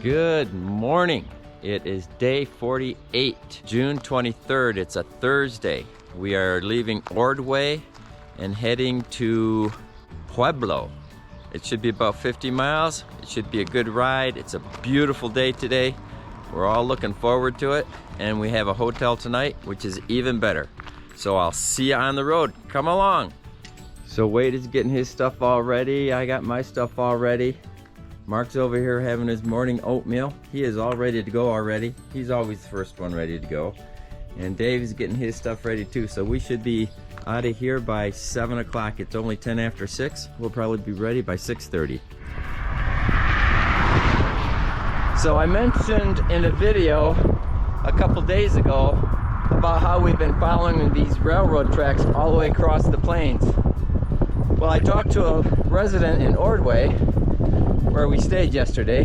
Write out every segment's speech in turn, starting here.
Good morning. It is day 48, June 23rd. It's a Thursday. We are leaving Ordway and heading to Pueblo. It should be about 50 miles. It should be a good ride. It's a beautiful day today. We're all looking forward to it. And we have a hotel tonight, which is even better. So I'll see you on the road. Come along. So Wade is getting his stuff all ready. I got my stuff all ready. Mark's over here having his morning oatmeal. He is all ready to go already. He's always the first one ready to go. And Dave's getting his stuff ready too. So we should be out of here by 7 o'clock. It's only 10 after 6. We'll probably be ready by 6:30. So I mentioned in a video a couple days ago about how we've been following these railroad tracks all the way across the plains. Well, I talked to a resident in Ordway, where we stayed yesterday.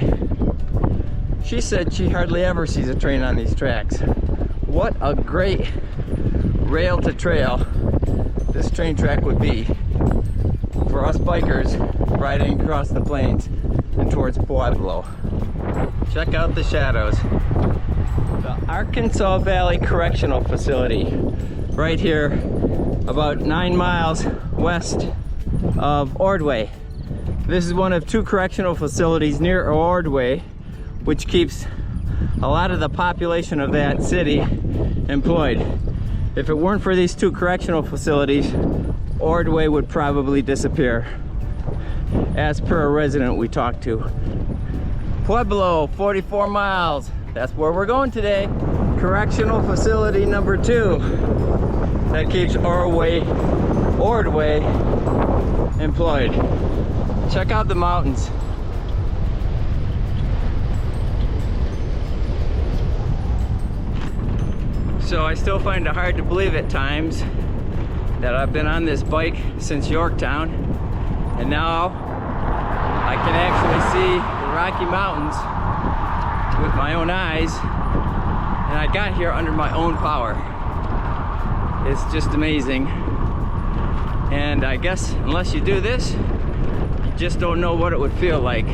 She said she hardly ever sees a train on these tracks. What a great rail to trail this train track would be for us bikers riding across the plains and towards Pueblo. Check out the shadows. The Arkansas Valley Correctional Facility, right here, about 9 miles west of Ordway. This is one of 2 correctional facilities near Ordway, which keeps a lot of the population of that city employed. If it weren't for these 2 correctional facilities, Ordway would probably disappear, as per a resident we talked to. Pueblo, 44 miles. That's where we're going today. Correctional facility number 2 that keeps Ordway employed. Check out the mountains. So I still find it hard to believe at times that I've been on this bike since Yorktown, and now I can actually see the Rocky Mountains with my own eyes, and I got here under my own power. It's just amazing. And I guess unless you do this, you just don't know what it would feel like.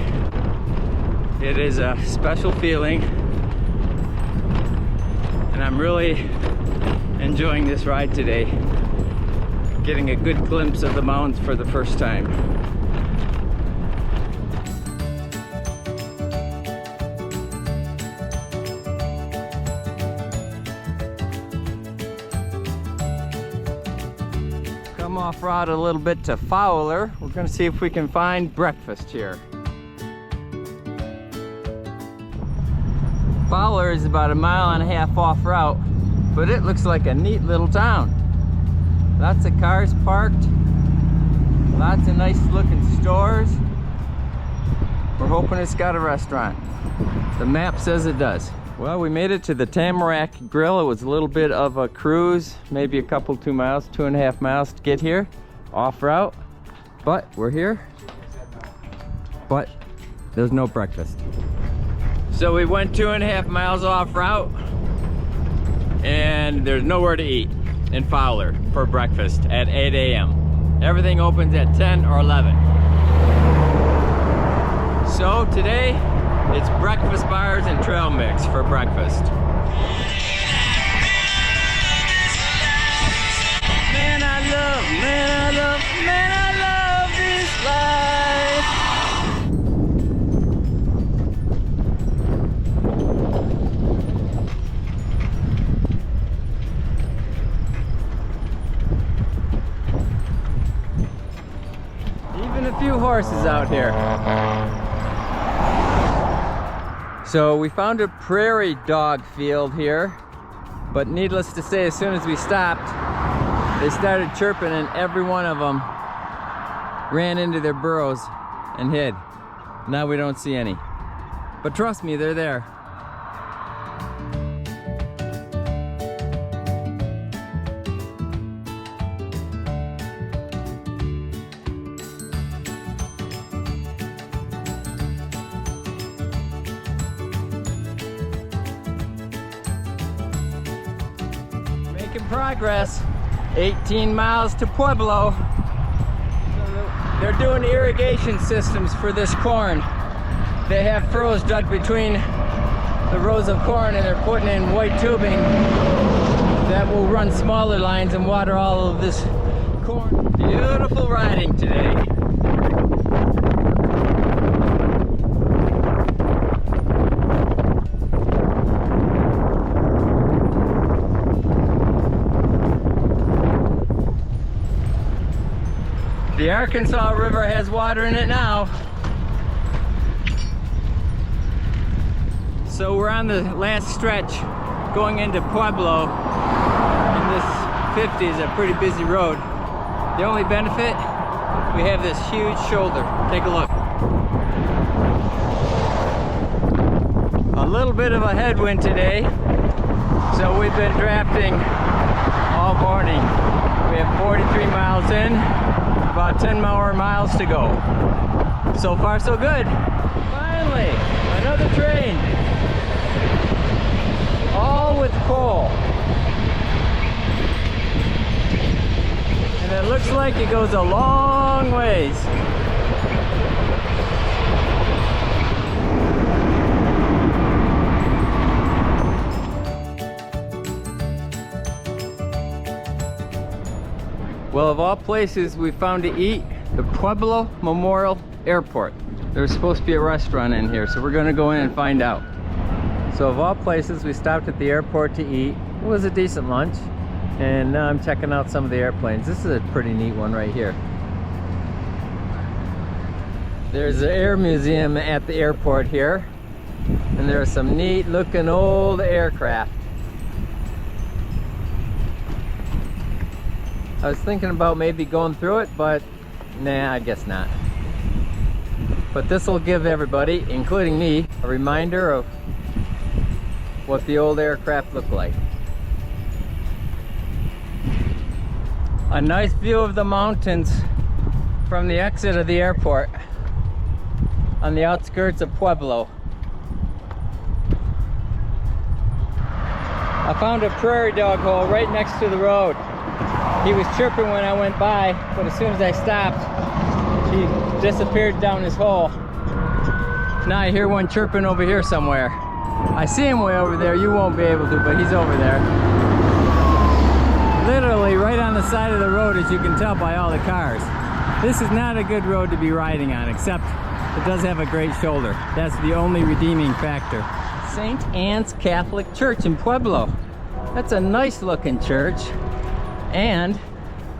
It is a special feeling, and I'm really enjoying this ride today, getting a good glimpse of the mountains for the first time. Come off road a little bit to Fowler. We're going to see if we can find breakfast here. Fowler is about 1.5 miles off route, but it looks like a neat little town. Lots of cars parked, lots of nice looking stores. We're hoping it's got a restaurant. The map says it does. Well, we made it to the Tamarack Grill. It was a little bit of a cruise, maybe a couple, 2 miles, 2.5 miles to get here, off route. But we're here, but there's no breakfast. So we went 2.5 miles off route, and there's nowhere to eat in Fowler for breakfast at 8 a.m. Everything opens at 10 or 11. So today, it's breakfast bars and trail mix for breakfast. Man, I love, man, I love, man, I love this life. Even a few horses out here. So we found a prairie dog field here, but needless to say, as soon as we stopped, they started chirping and every one of them ran into their burrows and hid. Now we don't see any. But trust me, they're there. Progress. 18 miles to Pueblo. They're doing irrigation systems for this corn. they have furrows dug between the rows of corn, and they're putting in white tubing that will run smaller lines and water all of this corn. Beautiful riding today. The Arkansas River has water in it now. So we're on the last stretch going into Pueblo, and this 50 is a pretty busy road. The only benefit, we have this huge shoulder. Take a look. A little bit of a headwind today, so we've been drafting all morning. We have 43 miles in, about 10 more miles to go. So far so good. Finally, another train. All with coal. And it looks like it goes a long ways. Well, of all places we found to eat, the Pueblo Memorial Airport. There's supposed to be a restaurant in here, so we're gonna go in and find out. So of all places, we stopped at the airport to eat. It was a decent lunch, and now I'm checking out some of the airplanes. This is a pretty neat one right here. There's an air museum at the airport here, and there are some neat looking old aircraft. I was thinking about maybe going through it, but nah, I guess not. But this will give everybody, including me, a reminder of what the old aircraft looked like. A nice view of the mountains from the exit of the airport on the outskirts of Pueblo. I found a prairie dog hole right next to the road. He was chirping when I went by, but as soon as I stopped, he disappeared down his hole. Now I hear one chirping over here somewhere. I see him way over there. You won't be able to, but he's over there. Literally right on the side of the road, as you can tell by all the cars. This is not a good road to be riding on, except it does have a great shoulder. That's the only redeeming factor. St. Anne's Catholic Church in Pueblo. That's a nice looking church. And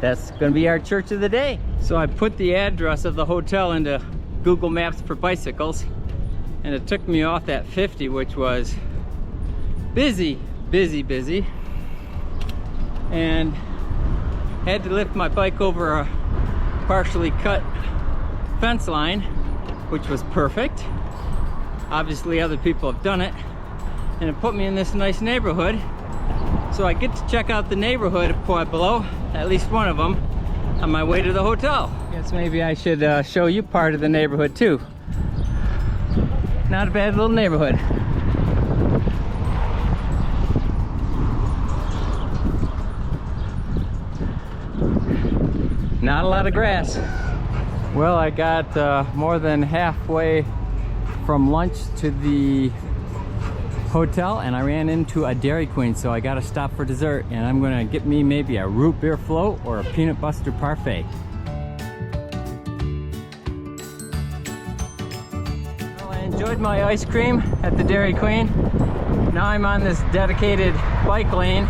that's going to be our church of the day. So I put the address of the hotel into Google Maps for bicycles, and it took me off that 50, which was busy, and had to lift my bike over a partially cut fence line, which was perfect. Obviously other people have done it, and it put me in this nice neighborhood. So I get to check out the neighborhood of Pueblo, at least one of them, on my way to the hotel. Guess maybe I should show you part of the neighborhood too. Not a bad little neighborhood. Not a lot of grass. Well, I got more than halfway from lunch to the hotel, and I ran into a Dairy Queen, so I got to stop for dessert, and I'm gonna get me maybe a root beer float or a peanut butter parfait. Well, I enjoyed my ice cream at the Dairy Queen. Now I'm on this dedicated bike lane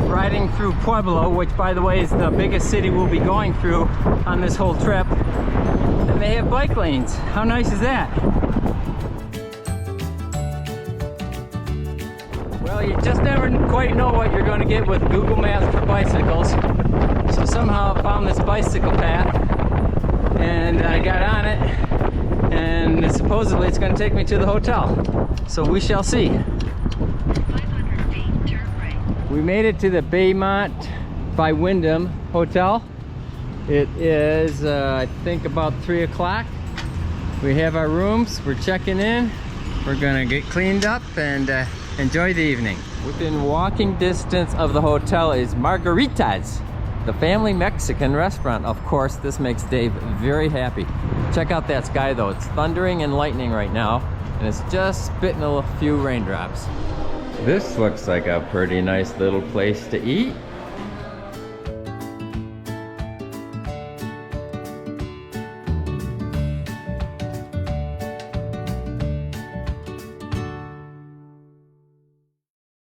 riding through Pueblo, which by the way is the biggest city we'll be going through on this whole trip, and they have bike lanes. How nice is that? Well, you just never quite know what you're going to get with Google Maps for bicycles. So somehow I found this bicycle path, and I got on it, and supposedly it's going to take me to the hotel. So we shall see. 500 feet, turn right. We made it to the Baymont by Wyndham Hotel. It is, I think, about 3 o'clock. We have our rooms. We're checking in. We're going to get cleaned up and enjoy the evening. Within walking distance of the hotel is Margaritas. The Family Mexican Restaurant. Of course, this makes Dave very happy. Check out that sky though. It's thundering and lightning right now, and it's just spitting a few raindrops. This looks like a pretty nice little place to eat.